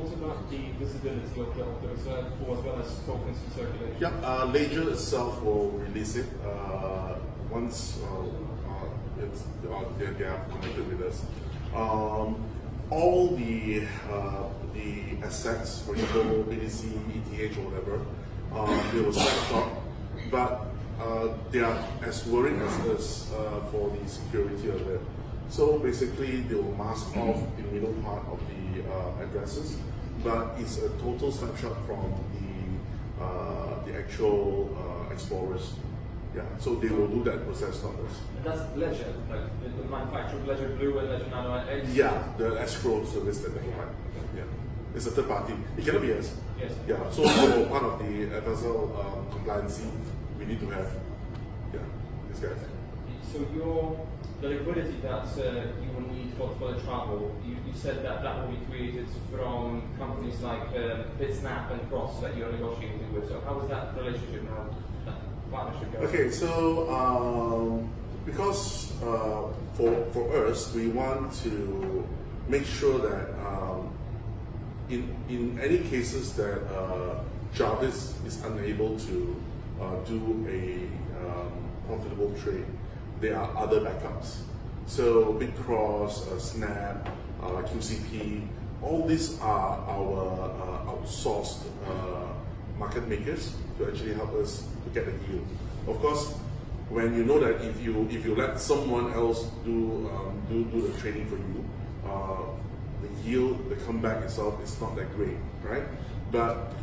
what about the visibility of the reserve pool as well as tokens in circulation? Yeah, Ledger itself will release it once they are connected with us. All the assets, for example, BTC, ETH, or whatever, they will snapshot, but they are as worried as us for the security of it. So basically, they will mask off the middle part of the addresses, but it's a total snapshot from the actual explorers. Yeah, so they will do that process, not us. And that's Ledger, like the manufacturer of Ledger Blue and Ledger Nano X? Yeah, the escrow service that they provide. Yeah, it's a third party. It cannot be us. Yes. Yeah, so for part of the FSL compliance, we need to have these guys. So the liquidity that you will need for the travel, you said that will be created from companies like BitSnap and Cross that you're negotiating with. So how is that relationship now? Okay, so because for us, we want to make sure that in any cases that Jarvis is unable to do a profitable trade, there are other backups. So BitCross, Snap, QCP, all these are our outsourced market makers to actually help us to get a yield. Of course, when you know that if you let someone else do the trading for you, the yield, the comeback itself is not that great, right? But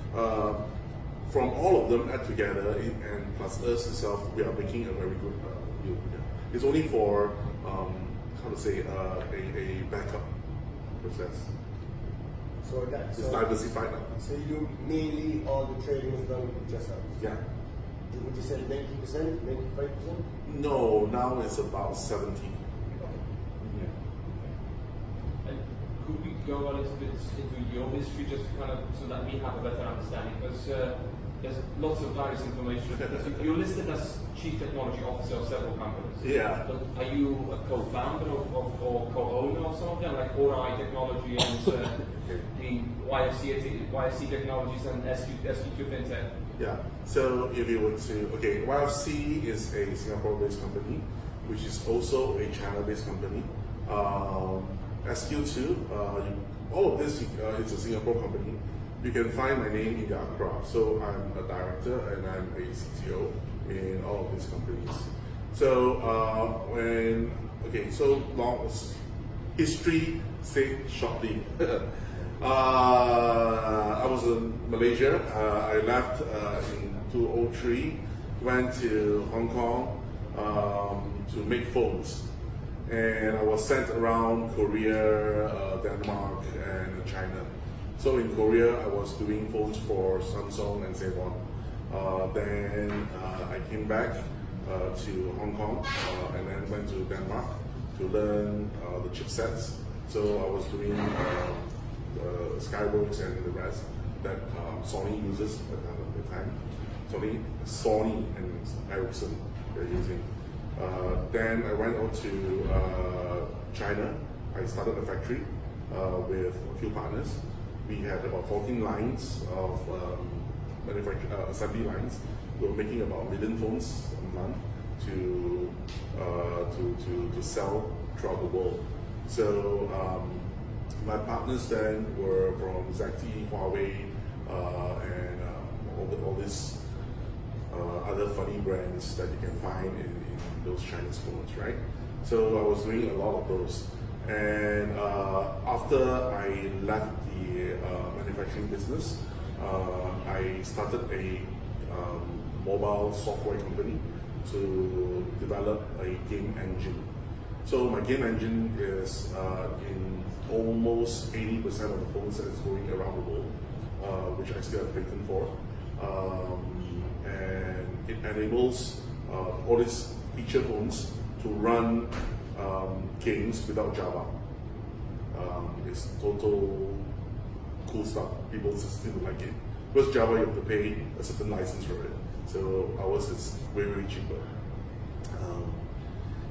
from all of them add together and plus us itself, we are making a very good yield. It's only for a backup process. So it's diversified now. So you do mainly all the trading is done with yourself? Yeah. Would you say 90%, 95%? No, now it's about 70. Yeah. And could we go a little bit into your history just kind of so that we have a better understanding? Because there's lots of various information. You're listed as Chief Technology Officer of several companies. Yeah. But are you a co-founder or co-owner of some of them, like ORI Technology and the YFC Technologies and SQ2 FinTech? Yeah. So if you were to, YFC is a Singapore-based company, which is also a China-based company. SQ2, all of this is a Singapore company. You can find my name in the Accra. So I'm a director and I'm a CTO in all of these companies. So so long history said shortly. I was in Malaysia. I left in 2003, went to Hong Kong to make phones. And I was sent around Korea, Denmark, and China. So in Korea, I was doing phones for Samsung and so on. Then I came back to Hong Kong and then went to Denmark to learn the chipsets. So I was doing Skyworks and the rest that Sony uses at the time. Sony and Ericsson they're using. Then I went on to China. I started a factory with a few partners. We had about 14 lines of assembly lines. We were making about 1 million phones a month to sell throughout the world. So my partners then were from ZTE, Huawei, and all these other funny brands that you can find in those Chinese phones, right? So I was doing a lot of those. And after I left the manufacturing business, I started a mobile software company to develop a game engine. So my game engine is in almost 80% of the phones that is going around the world, which I still have patent for. And it enables all these feature phones to run games without Java. It's total cool stuff. People still like it. Because Java, you have to pay a certain license for it. So ours is way, way cheaper.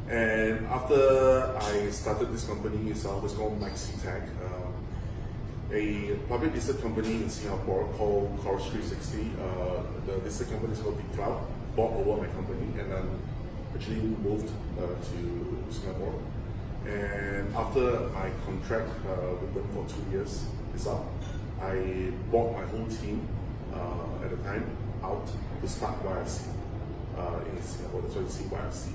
And after I started this company itself, it's called MaxiTech. a public listed company in Singapore called Chorus 360. The listed company is called the Cloud, bought over my company, and then actually moved to Singapore. And after my contract with them for 2 years is up, I bought my whole team at the time out to start YFC in Singapore. That's why you see YFC.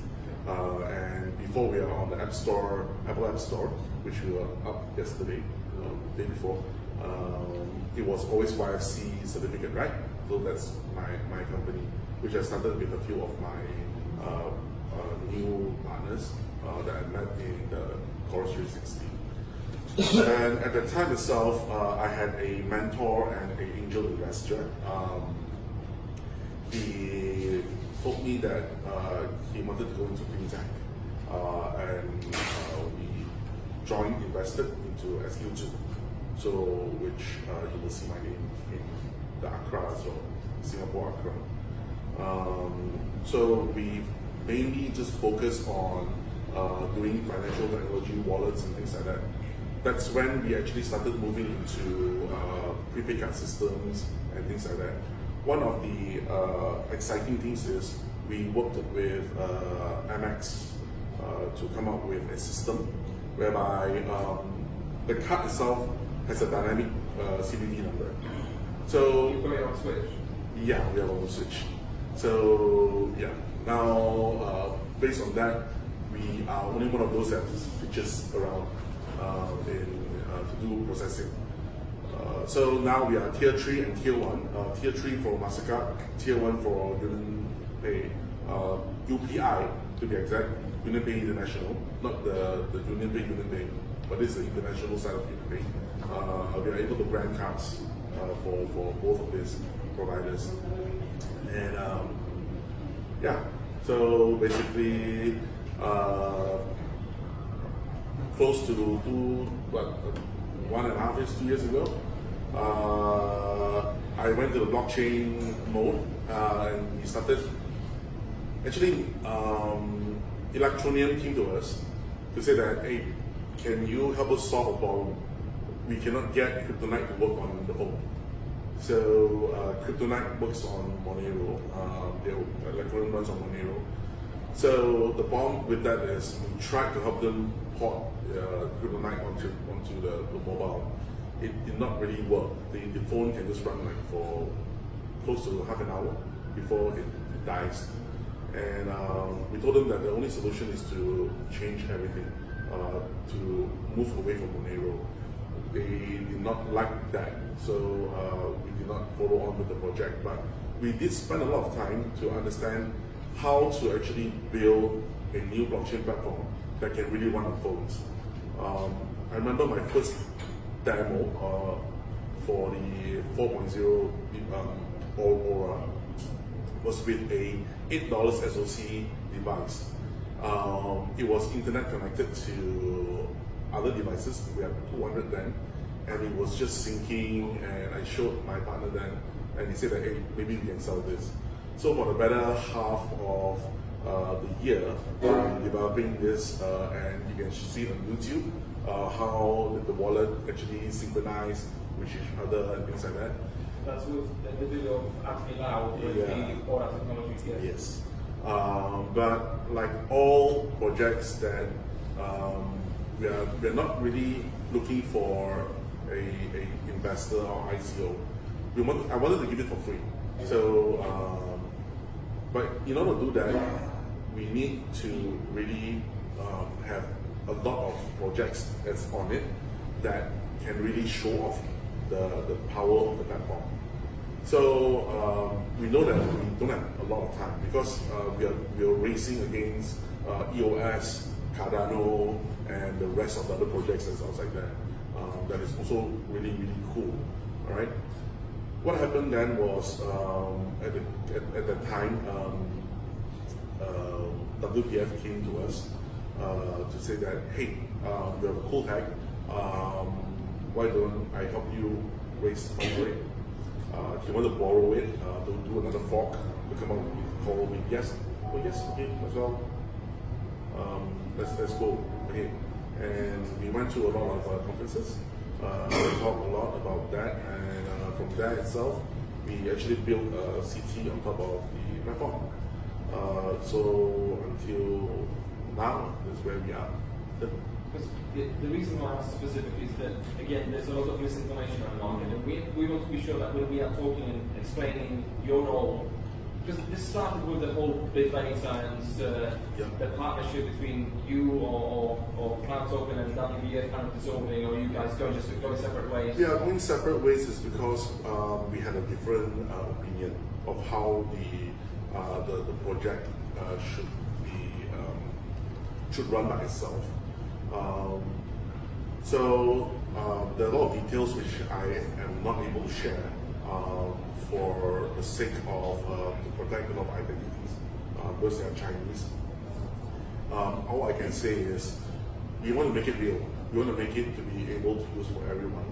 And before we are on the App Store, Apple App Store, which we were up yesterday, day before, it was always YFC certificate, right? So that's my company, which I started with a few of my new partners that I met in the Chorus 360. And at the time itself, I had a mentor and an angel investor. He told me that he wanted to go into fintech, and we joined invested into SQ2, so which you will see my name in the Accra, so Singapore Accra. So we mainly just focus on doing financial technology, wallets, and things like that. That's when we actually started moving into prepaid card systems and things like that. One of the exciting things is we worked with Amex to come up with a system whereby the card itself has a dynamic CVV number. So You put it on Switch. yeah, we have on switch. So yeah, now based on that, we are only one of those that switches around to do processing. So now we are tier 3 and tier 1. Tier 3 for MasterCard, tier 1 for UnionPay, UPI to be exact, UnionPay International, not the UnionPay, but this is the international side of UnionPay. We are able to brand cards for both of these providers. And yeah, so basically close to 1.5 years, 2 years ago, I went to the blockchain mode and we started. Actually, Electronium came to us to say that, hey, can you help us solve a problem? We cannot get Kryptonite to work on the phone. So Kryptonite works on Monero. Electronium runs on Monero. So the problem with that is we tried to help them port Kryptonite onto the mobile. It did not really work. The phone can just run like for close to half an hour before it dies. And we told them that the only solution is to change everything, to move away from Monero. They did not like that, so we did not follow on with the project. But we did spend a lot of time to understand how to actually build a new blockchain platform that can really run on phones. I remember my first demo for the 4.0 Aura was with a $8 SoC device. It was internet connected to other devices. We had 200 then, and it was just syncing. And I showed my partner then, and he said that, hey, maybe we can sell this. So for the better half of the year, we've been developing this, and you can see it on YouTube how the wallet actually synchronized with each other and things like that. That's with the video of Actually Loud with the Aura technology. Yes. But like all projects that we're not really looking for a investor or ICO. I wanted to give it for free. So, but in order to do that, we need to really have a lot of projects that's on it that can really show off the power of the platform. So we know that we don't have a lot of time because we are racing against EOS, Cardano, and the rest of the other projects that's outside there. That is also really, really cool. All right. What happened then was at that time, WPF came to us to say that, hey, we have a cool tech. Why don't I help you raise funds for it? He wanted to borrow it to do another fork to come up with call me. Yes, oh yes, okay, as well. Let's go. Okay, and we went to a lot of conferences. We talk a lot about that, and from that itself, we actually built a CT on top of the platform. So until now, that's where we are. Because the reason why I asked specifically is that, again, there's a lot of misinformation on the market, and we want to be sure that when we are talking and explaining your role, because this started with the whole big bang science, the partnership between you or CloudToken and WBF kind of dissolving, or you guys going separate ways. Yeah, going separate ways is because we had a different opinion of how the project should run by itself. So there are a lot of details which I am not able to share for the sake of to protect a lot of identities because they are Chinese. All I can say is we want to make it real. We want to make it to be able to use for everyone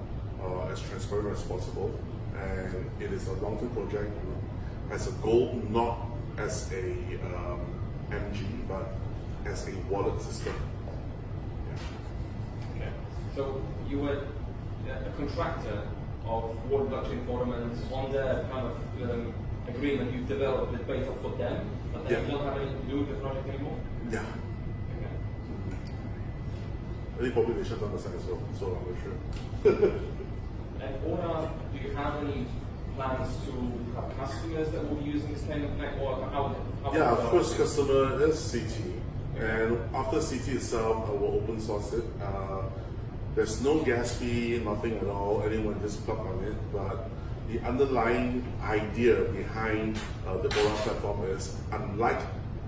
as transparent as possible. And it is a long-term project as a goal, not as a MG, but as a wallet system. Okay. So you were a contractor of World Blockchain Tournaments on the kind of agreement you've developed with Beta for them, but then you don't have anything to do with the project anymore? Yeah. Okay. I think probably they shut down the site as well, so I'm not sure. And Ora, do you have any plans to have customers that will be using this kind of network? Yeah, first customer is CT, and after CT itself, I will open source it. There's no gas fee, nothing at all. Anyone just plug on it. But the underlying idea behind the Ora platform is, unlike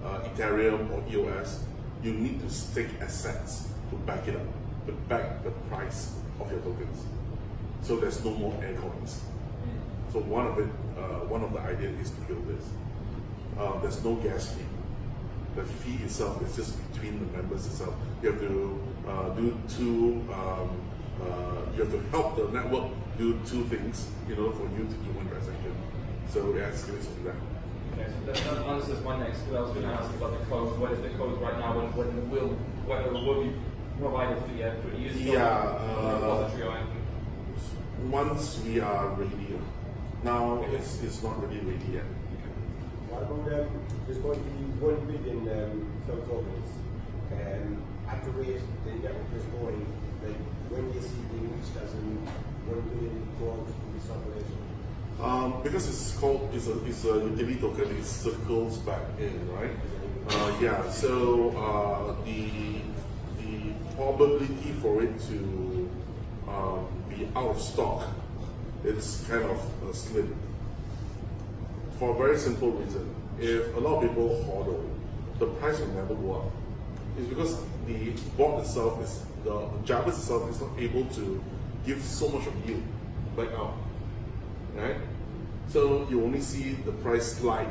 Ethereum or EOS, you need to stake assets to back it up, to back the price of your tokens. So there's no more air coins. So one of the ideas is to build this. There's no gas fee. The fee itself is just between the members itself. You have to you have to help the network do two things, for you to do one transaction. So it escalates from that. Okay, so that answers my next. I was going to ask about the code. What is the code right now, and whether it will be provided for use? Repository or anything? Once we are ready. Now it's not really ready yet. What about there's going to be 1 billion cloud tokens, at the rate the network is going, like when do you see being reached as in 1 billion growth in this operation? Because it's a utility token, it circles back in, right? So the probability for it to be out of stock, it's kind of slim. For a very simple reason. If a lot of people HODL, the price will never go up. It's because the bot itself the Java itself is not able to give so much of yield back out, right? So you only see the price slide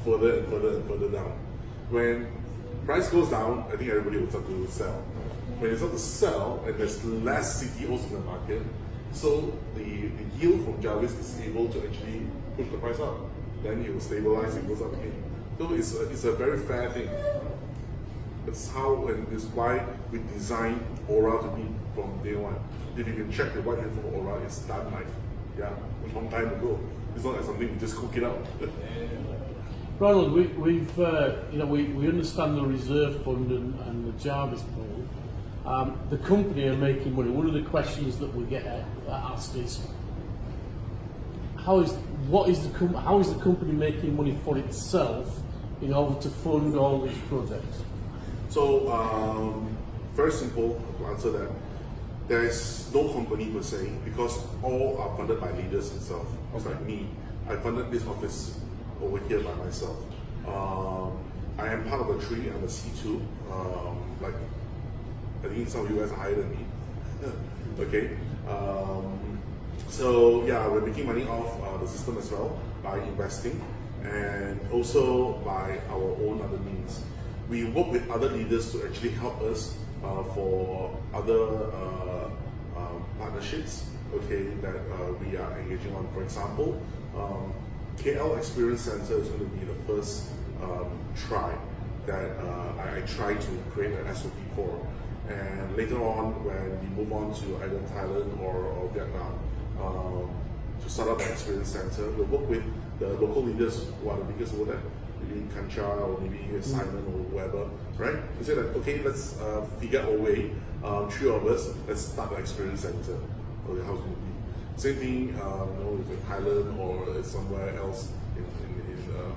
further and further and further down. When price goes down, I think everybody will start to sell. When you start to sell and there's less CTOs in the market, so the yield from Jarvis is able to actually push the price up. Then it will stabilize, it goes up again. So it's a very fair thing. It's how and it's why we designed Ora to be from day one. If you can check the white paper for Ora, it's done a long time ago. It's not like something we just cook it up. Ronald, we understand the reserve fund and the Jarvis pool. The company are making money. One of the questions that we get asked is, how is the company making money for itself in order to fund all these projects? So, very simple to answer that. There is no company per se because all are funded by leaders itself. It's like me. I funded this office over here by myself. I am part of a tree. I'm a C2. I think some of you guys are higher than me. Okay. So yeah, we're making money off the system as well by investing and also by our own other means. We work with other leaders to actually help us for other partnerships, okay, that we are engaging on. For example, KL Experience Center is going to be the first try that I tried to create an SOP for. And later on, when we move on to either Thailand or Vietnam, to start up an experience center, we'll work with the local leaders who are the biggest over there, maybe Kancha or maybe Simon or whoever, right? We say that, okay, let's figure out a way, three of us, let's start an experience center. Okay, how's it going to be? Same thing, if in Thailand or somewhere else in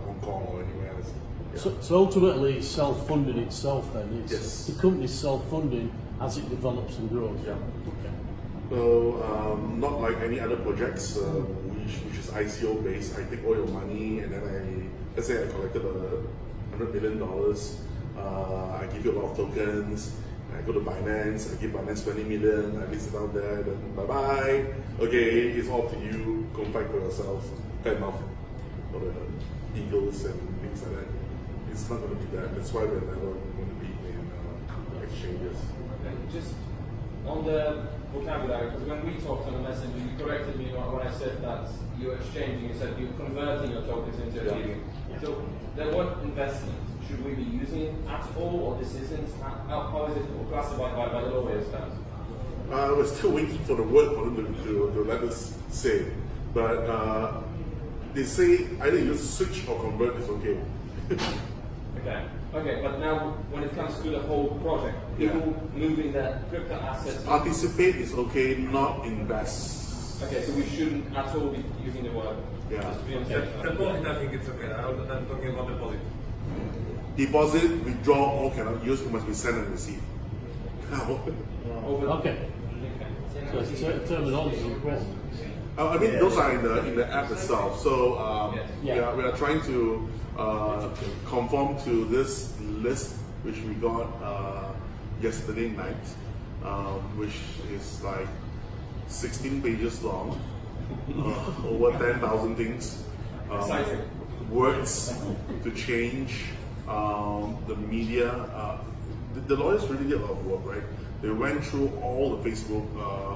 Hong Kong or anywhere else. Yeah. So ultimately, it's self-funding itself then. It's, Yes. The company's self-funding as it develops and grows. Yeah. Okay. So not like any other projects, which is ICO based. I take all your money and then let's say I collected $100 million. I give you a lot of tokens. I go to Binance. I give Binance 20 million. I list it out there. Then bye bye. Okay, it's all up to you. Go fight for yourselves. Kind of for the eagles and things like that. It's not going to be that. That's why we're never going to be in exchanges. And just on the vocabulary, because when we talked on the messenger, you corrected me when I said that you're exchanging, you said you're converting your tokens into Ethereum. So the word investment, should we be using it at all, or this isn't? How is it classified by the lawyers then? We're still waiting for the word for them to let us say. But they say either you switch or convert is okay. Okay, but now when it comes to the whole project, people moving their crypto assets. Participate is okay, not invest. Okay, so we shouldn't at all be using the word. Yeah. Just to be on safe side. Deposit, I think it's okay. I'm talking about deposit. Deposit, withdraw, all cannot use, it must be sent and received. Over. Okay. So it's terminology question. I mean, those are in the app itself. So we are trying to conform to this list which we got yesterday night, which is like 16 pages long, over 10,000 things, Exciting. words to change, the media. The lawyers really did a lot of work, right? They went through all the Facebook,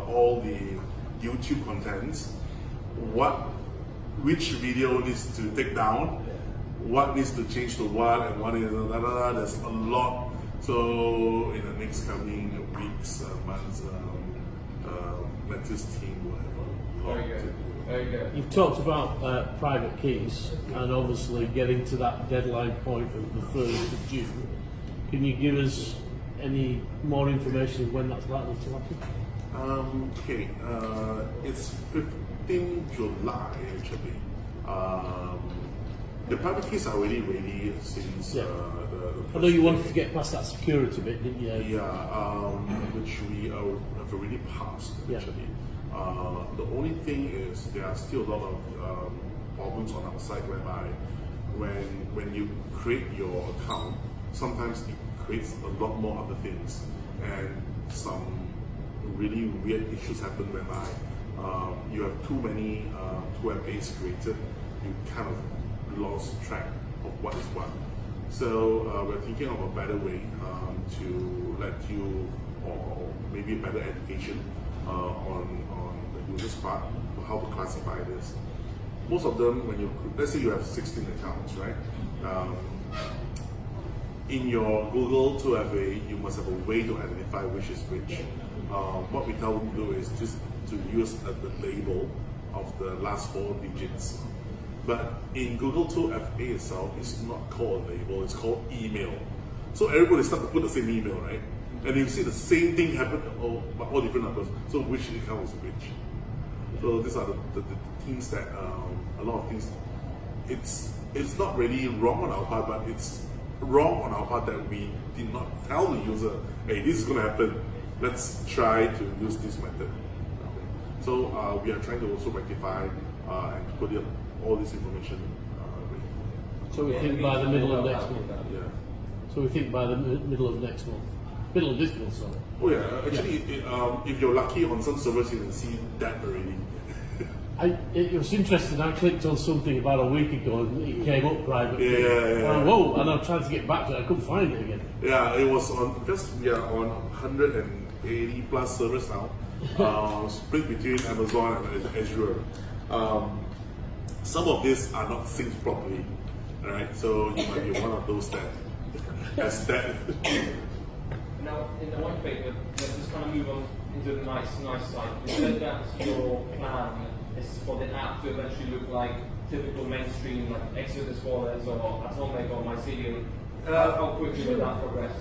all the YouTube contents, which video needs to take down, what needs to change to what, and what is there's a lot. So in the next coming weeks, months, Matthew's team will have a lot to do. Very good. You've talked about private keys and obviously getting to that deadline point of the 1st of June. Can you give us any more information of when that's likely to happen? Okay, it's 15 July actually. The private keys are already ready since Yeah. the I know you wanted to get past that security bit, didn't you? Yeah, which we have already passed Yeah. actually. The only thing is there are still a lot of problems on our side whereby when you create your account, sometimes it creates a lot more other things, and some really weird issues happen whereby you have too many 2FAs created, you kind of lost track of what is what. So we're thinking of a better way to let you, or maybe a better education on the user's part, how to classify this. Most of them, when you, let's say you have 16 accounts, right? In your Google 2FA, you must have a way to identify which is which. What we tell them to do is just to use the label of the last 4 digits. But in Google 2FA itself, it's not called a label, it's called email. So everybody starts to put the same email, right? And you see the same thing happen, but all different numbers. So which account is which? So these are the things that, a lot of things, it's not really wrong on our part, but it's wrong on our part that we did not tell the user, hey, this is going to happen. Let's try to use this method. Okay. So we are trying to also rectify and put all this information. So we think by the middle of next month. Yeah. So we think by the middle of next month. Middle of this month, sorry. Oh yeah. Actually, if you're lucky, on some servers you can see that already. It was interesting. I clicked on something about a week ago and it came up privately. Yeah. Whoa! And I'm trying to get back to it. I couldn't find it again. Yeah, it was on, because we are on 180 plus servers now, split between Amazon and Azure. Some of these are not synced properly, right? So you might be one of those that has that. now in the white paper, let's just kind of move on into the nice side. You said that your plan is for the app to eventually look like typical mainstream like Exodus wallets or Atomic or MyCD. How quickly will that progress?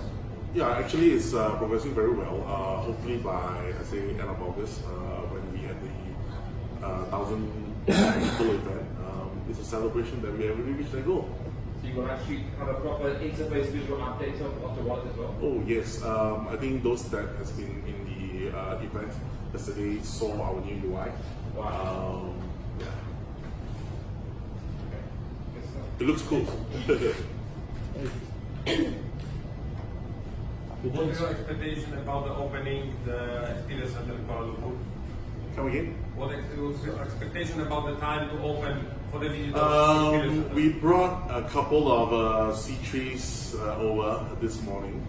Yeah, actually it's progressing very well. Hopefully by, I say, end of August, when we had the 1,000 people event, it's a celebration that we have really reached that goal. So you will actually have a proper interface visual update of the wallet as well? Oh yes, I think those that has been in the event yesterday saw our new UI. Wow. Yeah. Okay. Good stuff. It looks cool. What is your expectation about the opening the experience center in Kuala Lumpur? Come again? What is your expectation about the time to open for the digital experience center? We brought a couple of C3s over this morning.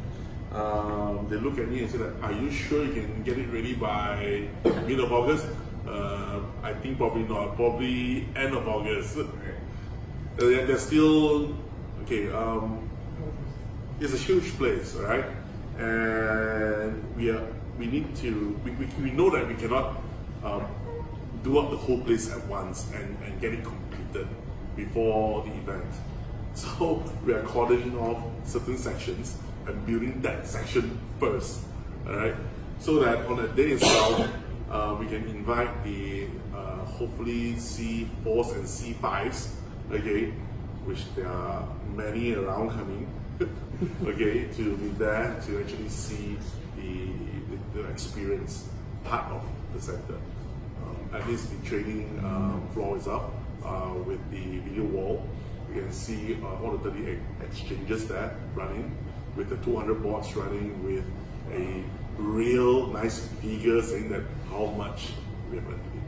They look at me and say, "Are you sure you can get it ready by mid of August?" I think probably not. Probably end of August. They're still okay. It's a huge place, right? And we know that we cannot do up the whole place at once and get it completed before the event. So we are cordoning off certain sections and building that section first, alright? So that on that day itself, we can invite the hopefully C4s and C5s, okay, which there are many around coming, okay, to be there to actually see the experience part of the center. At least the training floor is up with the video wall. You can see all the 38 exchanges there running with the 200 bots running with a real nice figure saying that how much we are going to be.